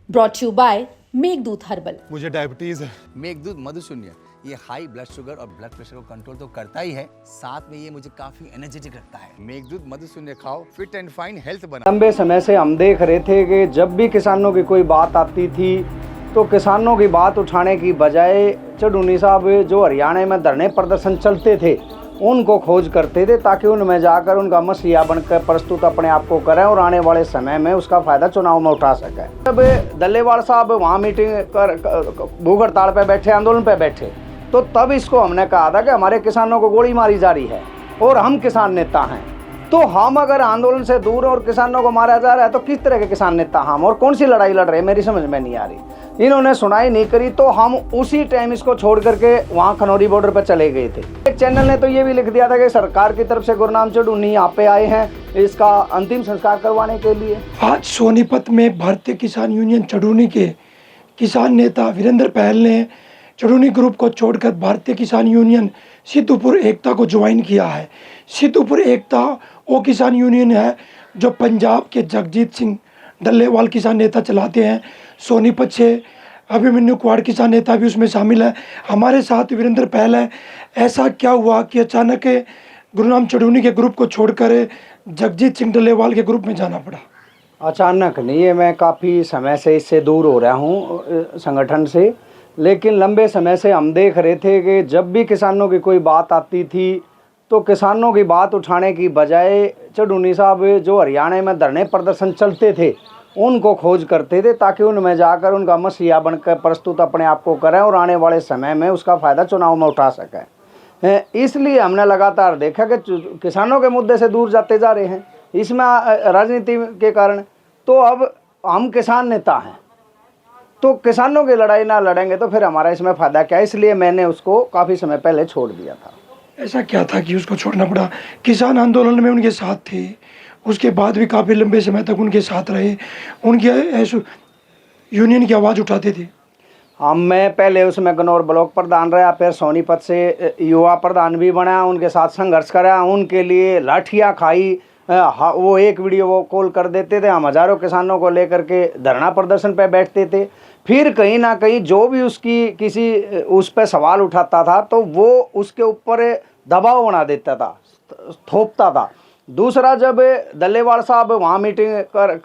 Brought you by Meghdoot herbal. मुझे diabetes है। मेघदूत मधुशून्य ये हाई ब्लड शुगर और ब्लड प्रेशर को कंट्रोल तो करता ही है, साथ में ये मुझे काफी एनर्जेटिक रखता है। मेघदूत मधुशून्य खाओ, फिट एंड फाइन हेल्थ बना। लंबे समय से हम देख रहे थे कि जब भी किसानों की कोई बात आती थी तो किसानों की बात उठाने की बजाय चढ़ूनी साहब जो हरियाणा में धरने प्रदर्शन चलते थे उनको खोज करते थे ताकि उनमें जाकर उनका मसीहा बनकर प्रस्तुत अपने आप को करें और आने वाले समय में उसका फायदा चुनाव में उठा सकें। जब दल्लेवाल साहब वहाँ मीटिंग कर भूख हड़ताल पर बैठे, आंदोलन पर बैठे, तो तब इसको हमने कहा था कि हमारे किसानों को गोली मारी जा रही है और हम किसान नेता हैं, तो हम अगर आंदोलन से दूर और किसानों को मारा जा रहा है तो किस तरह के किसान नेता हम और कौन सी लड़ाई लड़ रहे हैं, मेरी समझ में नहीं आ रही। इन्होंने सुनाई नहीं करी तो हम उसी टाइम इसको छोड़ करके वहाँ खनौरी बॉर्डर पर चले गए थे। एक चैनल ने तो ये भी लिख दिया था कि सरकार की तरफ से गुरनाम चढ़ूनी यहाँ पे आए हैं इसका अंतिम संस्कार करवाने के लिए। आज सोनीपत में भारतीय किसान यूनियन चढ़ूनी के किसान नेता वीरेंद्र पहल ने चढ़ूनी ग्रुप को छोड़कर भारतीय किसान यूनियन सिद्धूपुर एकता को ज्वाइन किया है। सिद्धूपुर एकता वो किसान यूनियन है जो पंजाब के जगजीत सिंह डल्लेवाल किसान नेता चलाते हैं। सोनीपत से अभिमन्यु कुमार किसान नेता भी उसमें शामिल है। हमारे साथ वीरेंद्र पहल है। ऐसा क्या हुआ कि अचानक गुरुनाम चढ़ूनी के ग्रुप को छोड़कर जगजीत सिंह डल्लेवाल के ग्रुप में जाना पड़ा? अचानक नहीं है, मैं काफ़ी समय से इससे दूर हो रहा हूँ संगठन से, लेकिन लंबे समय से हम देख रहे थे कि जब भी किसानों की कोई बात आती थी तो किसानों की बात उठाने की बजाय चढ़ूनी साहब जो हरियाणा में धरने प्रदर्शन चलते थे उनको खोज करते थे ताकि उनमें जाकर उनका मसीहा बनकर प्रस्तुत अपने आप को करें और आने वाले समय में उसका फ़ायदा चुनाव में उठा सकें। इसलिए हमने लगातार देखा कि किसानों के मुद्दे से दूर जाते जा रहे हैं इसमें राजनीति के कारण। तो अब हम किसान नेता हैं तो किसानों की लड़ाई ना लड़ेंगे तो फिर हमारा इसमें फ़ायदा क्या, इसलिए मैंने उसको काफ़ी समय पहले छोड़ दिया था। ऐसा क्या था कि उसको छोड़ना पड़ा? किसान आंदोलन में उनके साथ थे, उसके बाद भी काफ़ी लंबे समय तक उनके साथ रहे, उनके यूनियन की आवाज़ उठाते थे। मैं पहले उसमें गनौर ब्लॉक प्रधान रहा, फिर सोनीपत से युवा प्रधान भी बना, उनके साथ संघर्ष करा, उनके लिए लाठियाँ खाई। वो एक वीडियो वो कॉल कर देते थे, हम हज़ारों किसानों को लेकर के धरना प्रदर्शन पर बैठते थे। फिर कहीं ना कहीं जो भी उसकी किसी उस पर सवाल उठाता था तो वो उसके ऊपर दबाव बना देता था, थोपता था। दूसरा, जब दल्लेवाल साहब वहाँ मीटिंग कर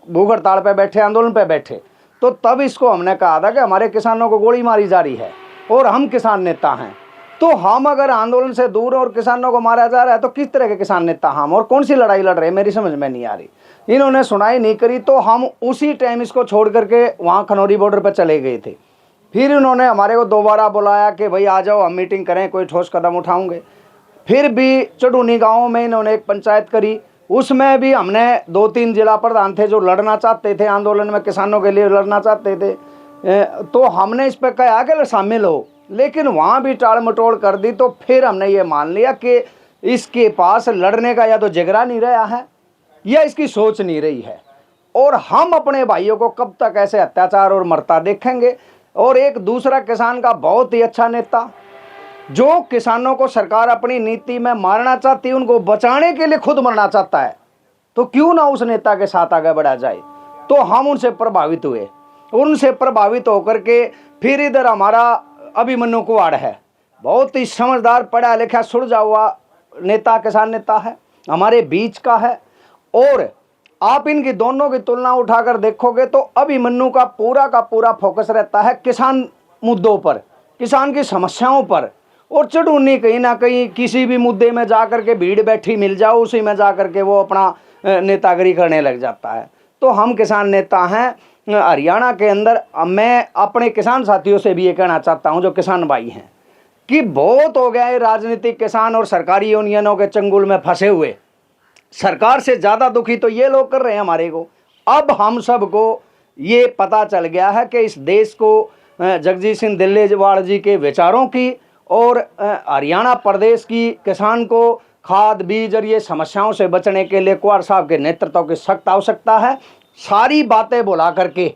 भूख हड़ताल पर बैठे, आंदोलन पर बैठे, तो तब इसको हमने कहा था कि हमारे किसानों को गोली मारी जा रही है और हम किसान नेता हैं, तो हम अगर आंदोलन से दूर और किसानों को मारा जा रहा है तो किस तरह के किसान नेता हम और कौन सी लड़ाई लड़ रहे हैं, मेरी समझ में नहीं आ रही। इन्होंने सुनाई नहीं करी तो हम उसी टाइम इसको छोड़ करके वहाँ खनौरी बॉर्डर पर चले गए थे। फिर इन्होंने हमारे को दोबारा बुलाया कि भाई आ जाओ, हम मीटिंग करें, कोई ठोस कदम उठाऊंगे। फिर भी चढ़ूनी गाँव में इन्होंने एक पंचायत करी, उसमें भी हमने 2-3 जिला प्रधान थे जो लड़ना चाहते थे आंदोलन में, किसानों के लिए लड़ना चाहते थे, तो हमने इस पर कहा कि शामिल हो, लेकिन वहाँ भी टाल मटोल कर दी। तो फिर हमने ये मान लिया कि इसके पास लड़ने का या तो जिगरा नहीं रहा है या इसकी सोच नहीं रही है, और हम अपने भाइयों को कब तक ऐसे अत्याचार और मरता देखेंगे। और एक दूसरा किसान का बहुत ही अच्छा नेता जो किसानों को सरकार अपनी नीति में मारना चाहती है, उनको बचाने के लिए खुद मरना चाहता है, तो क्यों ना उस नेता के साथ आगे बढ़ा जाए। तो हम उनसे प्रभावित हुए, उनसे प्रभावित होकर के फिर इधर हमारा अभिमन्यु कुमार है, बहुत ही समझदार, पढ़ा लिखा, सुलझा हुआ नेता, किसान नेता है, हमारे बीच का है। और आप इनकी दोनों की तुलना उठाकर देखोगे तो अभिमन्यु का पूरा फोकस रहता है किसान मुद्दों पर, किसान की समस्याओं पर, और चढ़ूनी कहीं ना कहीं किसी भी मुद्दे में जाकर के भीड़ बैठी मिल जाओ उसी में जाकर के वो अपना नेतागिरी करने लग जाता है। तो हम किसान नेता हैं हरियाणा के अंदर। मैं अपने किसान साथियों से भी ये कहना चाहता हूं जो किसान भाई हैं कि बहुत हो गया है राजनीतिक किसान और सरकारी यूनियनों के चंगुल में फंसे हुए। सरकार से ज़्यादा दुखी तो ये लोग कर रहे हैं हमारे को। अब हम सबको ये पता चल गया है कि इस देश को जगजीत सिंह डल्लेवाल जी के विचारों की और हरियाणा प्रदेश की किसान को खाद बीज और ये समस्याओं से बचने के लिए कुमार साहब के नेतृत्व की सख्त आवश्यकता है। सारी बातें बुला करके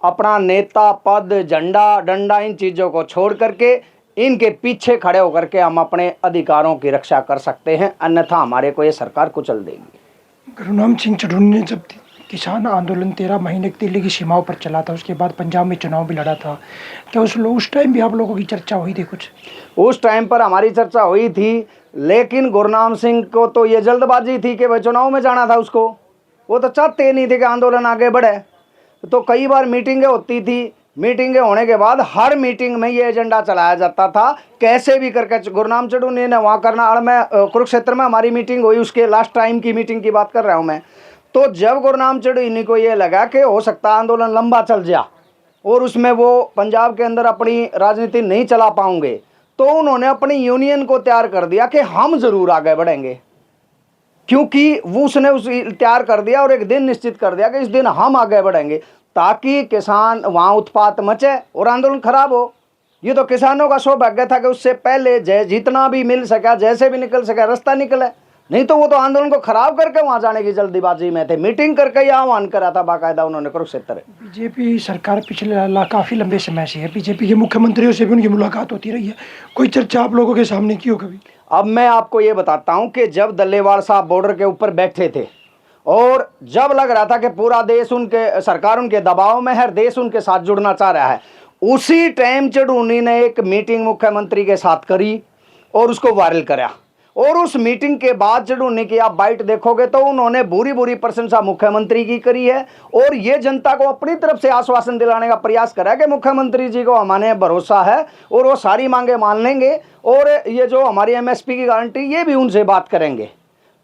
अपना नेता पद, झंडा, डंडा, इन चीज़ों को छोड़ करके इनके पीछे खड़े होकर के हम अपने अधिकारों की रक्षा कर सकते हैं, अन्यथा हमारे को ये सरकार कुचल देगी। गुरुनाम सिंह चढ़ूनी ने जब किसान आंदोलन 13 महीने दिल्ली की सीमाओं पर चला था, उसके बाद पंजाब में चुनाव भी लड़ा था। क्या उस टाइम भी आप लोगों की चर्चा हुई थी कुछ? उस टाइम पर हमारी चर्चा हुई थी, लेकिन गुरनाम सिंह को तो ये जल्दबाजी थी कि भाई चुनाव में जाना था उसको। वो तो चाहते नहीं थे कि आंदोलन आगे बढ़े। तो कई बार मीटिंगें होती थी, मीटिंगें होने के बाद हर मीटिंग में ये एजेंडा चलाया जाता था कैसे भी करके गुरनाम चढ़ूनी ने वहाँ करना। और मैं कुरुक्षेत्र में हमारी मीटिंग हुई, उसके लास्ट टाइम की मीटिंग की बात कर रहा हूँ मैं। तो जब गुरनाम चढ़ूनी को ये लगा कि हो सकता आंदोलन लंबा चल जाए और उसमें वो पंजाब के अंदर अपनी राजनीति नहीं चला पाएंगे, तो उन्होंने अपनी यूनियन को तैयार कर दिया कि हम जरूर आगे बढ़ेंगे। क्योंकि वो उसने उस तैयार कर दिया और एक दिन निश्चित कर दिया कि इस दिन हम आगे बढ़ेंगे, ताकि किसान वहाँ उत्पात मचे और आंदोलन खराब हो। ये तो किसानों का सौभाग्य था कि उससे पहले जितना भी मिल सका, जैसे भी निकल सका रास्ता निकले, नहीं तो वो तो आंदोलन को खराब करके वहाँ जाने की जल्दीबाजी में थे। मीटिंग करके ही आह्वान करा था बाकायदा उन्होंने कुरुक्षेत्र। बीजेपी सरकार पिछले काफ़ी लंबे समय से है, बीजेपी के मुख्यमंत्रियों से भी उनकी मुलाकात होती रही है, कोई चर्चा आप लोगों के सामने की हो कभी? अब मैं आपको ये बताता हूँ कि जब दल्लेवाल साहब बॉर्डर के ऊपर बैठे थे और जब लग रहा था कि पूरा देश उनके सरकार उनके दबाव में है, देश उनके साथ जुड़ना चाह रहा है, उसी टाइम चढ़ूनी ने एक मीटिंग मुख्यमंत्री के साथ करी और उसको वायरल करा। और उस मीटिंग के बाद चढ़ूनी की आप बाइट देखोगे तो उन्होंने बुरी बुरी प्रशंसा मुख्यमंत्री की करी है और ये जनता को अपनी तरफ से आश्वासन दिलाने का प्रयास करा कि मुख्यमंत्री जी को हमारे भरोसा है और वो सारी मांगे मान लेंगे और ये जो हमारी एमएसपी की गारंटी ये भी उनसे बात करेंगे।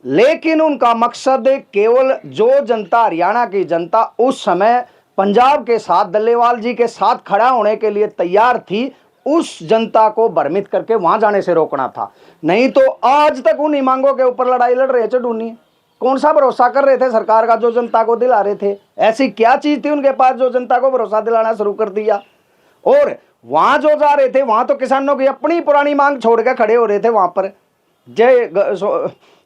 लेकिन उनका मकसद केवल जो जनता, हरियाणा की जनता उस समय पंजाब के साथ दल्लेवाल जी के साथ खड़ा होने के लिए तैयार थी, उस जनता को भ्रमित करके वहां जाने से रोकना था। नहीं तो आज तक उन्हीं मांगों के ऊपर लड़ाई लड़ रहे चढ़ूनी। कौन सा भरोसा कर रहे थे सरकार का जो जनता को दिला रहे थे? ऐसी क्या चीज थी उनके पास जो जनता को भरोसा दिलाना शुरू कर दिया? और वहां जो जा रहे थे वहां तो किसानों की अपनी पुरानी मांग छोड़ के खड़े हो रहे थे वहां पर।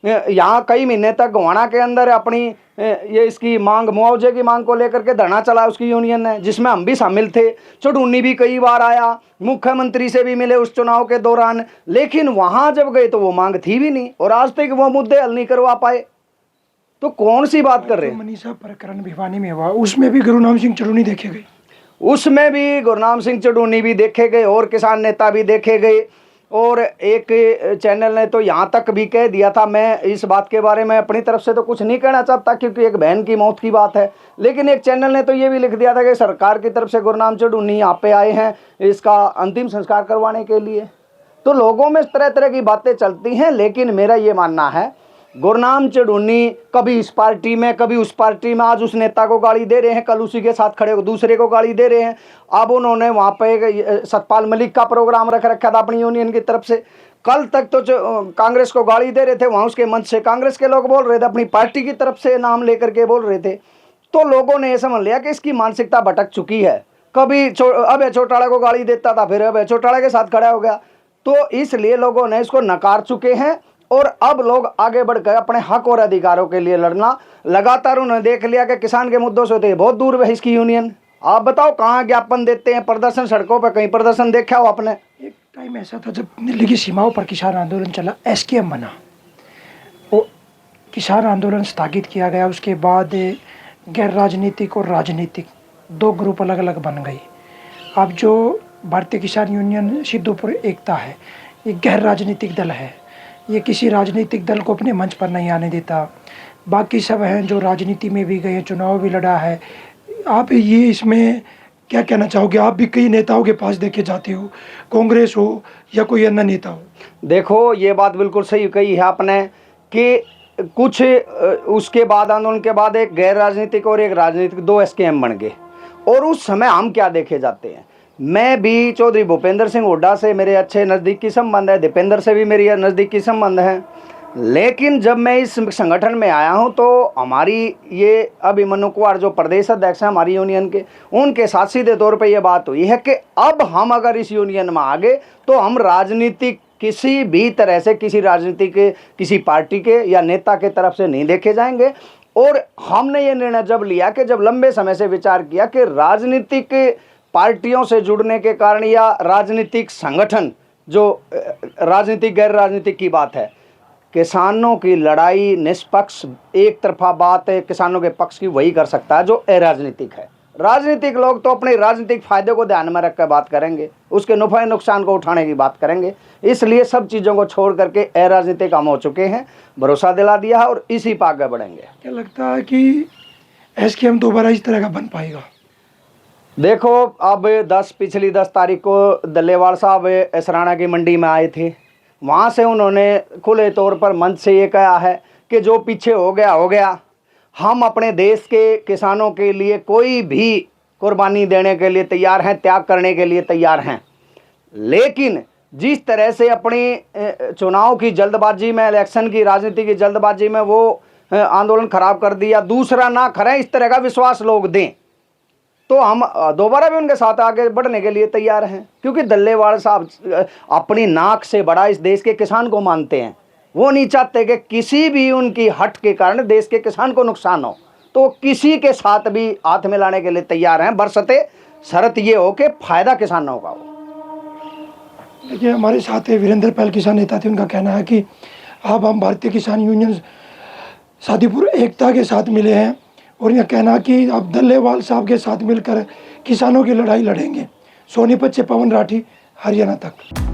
यहाँ कई महीने तक गोवाना के अंदर अपनी ये इसकी मांग, मुआवजे की मांग को लेकर के धरना चला उसकी यूनियन ने, जिसमें हम भी शामिल थे। चढ़ूनी भी कई बार आया, मुख्यमंत्री से भी मिले उस चुनाव के दौरान, लेकिन वहां जब गए तो वो मांग थी भी नहीं और आज तक वो मुद्दे हल नहीं करवा पाए। तो कौन सी बात कर रहे हैं? मनीषा प्रकरण भिवानी में हुआ, उसमें भी गुरनाम सिंह चढ़ूनी देखे गए। उसमें भी गुरनाम सिंह चढ़ूनी भी देखे गए और किसान नेता भी देखे गए। और एक चैनल ने तो यहाँ तक भी कह दिया था, मैं इस बात के बारे में अपनी तरफ से तो कुछ नहीं कहना चाहता क्योंकि एक बहन की मौत की बात है, लेकिन एक चैनल ने तो ये भी लिख दिया था कि सरकार की तरफ से गुरनाम चढ़ूनी यहाँ पे आए हैं इसका अंतिम संस्कार करवाने के लिए। तो लोगों में तरह तरह की बातें चलती हैं, लेकिन मेरा ये मानना है गुरनाम चढ़ूनी कभी इस पार्टी में कभी उस पार्टी में, आज उस नेता को गाली दे रहे हैं, कल उसी के साथ खड़े दूसरे को गाली दे रहे हैं। अब उन्होंने वहाँ पे सतपाल मलिक का प्रोग्राम रखा था अपनी यूनियन की तरफ से। कल तक तो कांग्रेस को गाली दे रहे थे, वहाँ उसके मंच से कांग्रेस के लोग बोल रहे थे, अपनी पार्टी की तरफ से नाम लेकर के बोल रहे थे। तो लोगों ने ये समझ लिया कि इसकी मानसिकता भटक चुकी है। कभी अभय चौटाला को गाली देता था, फिर अभय चौटाला के साथ खड़ा हो गया। तो इसलिए लोगों ने इसको नकार चुके हैं और अब लोग आगे बढ़कर अपने हक और अधिकारों के लिए लड़ना लगातार। उन्होंने देख लिया कि किसान के मुद्दों से होते बहुत दूर है इसकी यूनियन। आप बताओ कहाँ ज्ञापन देते हैं, प्रदर्शन सड़कों पर कहीं प्रदर्शन देखा हो आपने? एक टाइम ऐसा था जब दिल्ली की सीमाओं पर किसान आंदोलन चला, एसकेएम बना, वो किसान आंदोलन स्थगित किया गया। उसके बाद गैर राजनीतिक और राजनीतिक दो ग्रुप अलग अलग बन गए। अब जो भारतीय किसान यूनियन सिद्धूपुर एकता है, ये गैर राजनीतिक दल है, ये किसी राजनीतिक दल को अपने मंच पर नहीं आने देता। बाकी सब हैं जो राजनीति में भी गए, चुनाव भी लड़ा है। आप ये इसमें क्या कहना चाहोगे? आप भी कई नेताओं के पास देखे जाते हो, कांग्रेस हो या कोई अन्य नेता हो। देखो ये बात बिल्कुल सही कही है आपने कि कुछ उसके बाद आंदोलन के बाद एक गैर राजनीतिक और एक राजनीतिक दो एसकेएम बन गए। और उस समय हम क्या देखे जाते हैं, मैं भी चौधरी भूपेंद्र सिंह हुड्डा से मेरे अच्छे नज़दीकी संबंध है, दीपेंद्र से भी मेरी नज़दीकी संबंध है। लेकिन जब मैं इस संगठन में आया हूं तो हमारी ये अभिमन्यु कुमार जो प्रदेश अध्यक्ष हैं हमारी यूनियन के, उनके साथ सीधे तौर पे ये बात हुई है कि अब हम अगर इस यूनियन में आ गए तो हम राजनीतिक किसी भी तरह से किसी राजनीतिक किसी पार्टी के या नेता के तरफ से नहीं देखे जाएंगे। और हमने ये निर्णय जब लिया कि जब लंबे समय से विचार किया कि राजनीतिक पार्टियों से जुड़ने के कारण या राजनीतिक संगठन जो राजनीतिक गैर राजनीतिक की बात है, किसानों की लड़ाई निष्पक्ष एक तरफा बात है, किसानों के पक्ष की वही कर सकता है जो अराजनीतिक है। राजनीतिक लोग तो अपने राजनीतिक फायदे को ध्यान में रखकर बात करेंगे, उसके नफा नुकसान को उठाने की बात करेंगे। इसलिए सब चीज़ों को छोड़ करके अराजनीतिक हम हो चुके हैं, भरोसा दिला दिया है और इसी पर आगे बढ़ेंगे। क्या लगता है कि एसकेएम दोबारा इस तरह का बन पाएगा? देखो, अब पिछली 10 तारीख को दल्लेवाल साहब इसराना की मंडी में आए थे। वहाँ से उन्होंने खुले तौर पर मंच से ये कहा है कि जो पीछे हो गया हो गया, हम अपने देश के किसानों के लिए कोई भी कुर्बानी देने के लिए तैयार हैं, त्याग करने के लिए तैयार हैं। लेकिन जिस तरह से अपनी चुनाव की जल्दबाजी में, इलेक्शन की राजनीति की जल्दबाजी में वो आंदोलन खराब कर दिया, दूसरा ना करें, इस तरह का विश्वास लोग दें, तो हम दोबारा भी उनके साथ आगे बढ़ने के लिए तैयार हैं। क्योंकि दल्लेवाल साहब अपनी नाक से बड़ा इस देश के किसान को मानते हैं। वो नहीं चाहते कि किसी भी उनकी हट के कारण देश के किसान को नुकसान हो, तो किसी के साथ भी हाथ मिलाने के लिए तैयार हैं, बरसते शर्त ये हो कि फायदा किसानों का हो। देखिए, हमारे साथ वीरेंद्र पहल किसान नेता थे, उनका कहना है कि अब हम भारतीय किसान यूनियन शादीपुर एकता के साथ मिले हैं और यह कहना कि अब दल्लेवाल साहब के साथ मिलकर किसानों की लड़ाई लड़ेंगे। सोनीपत से पवन राठी, हरियाणा तक।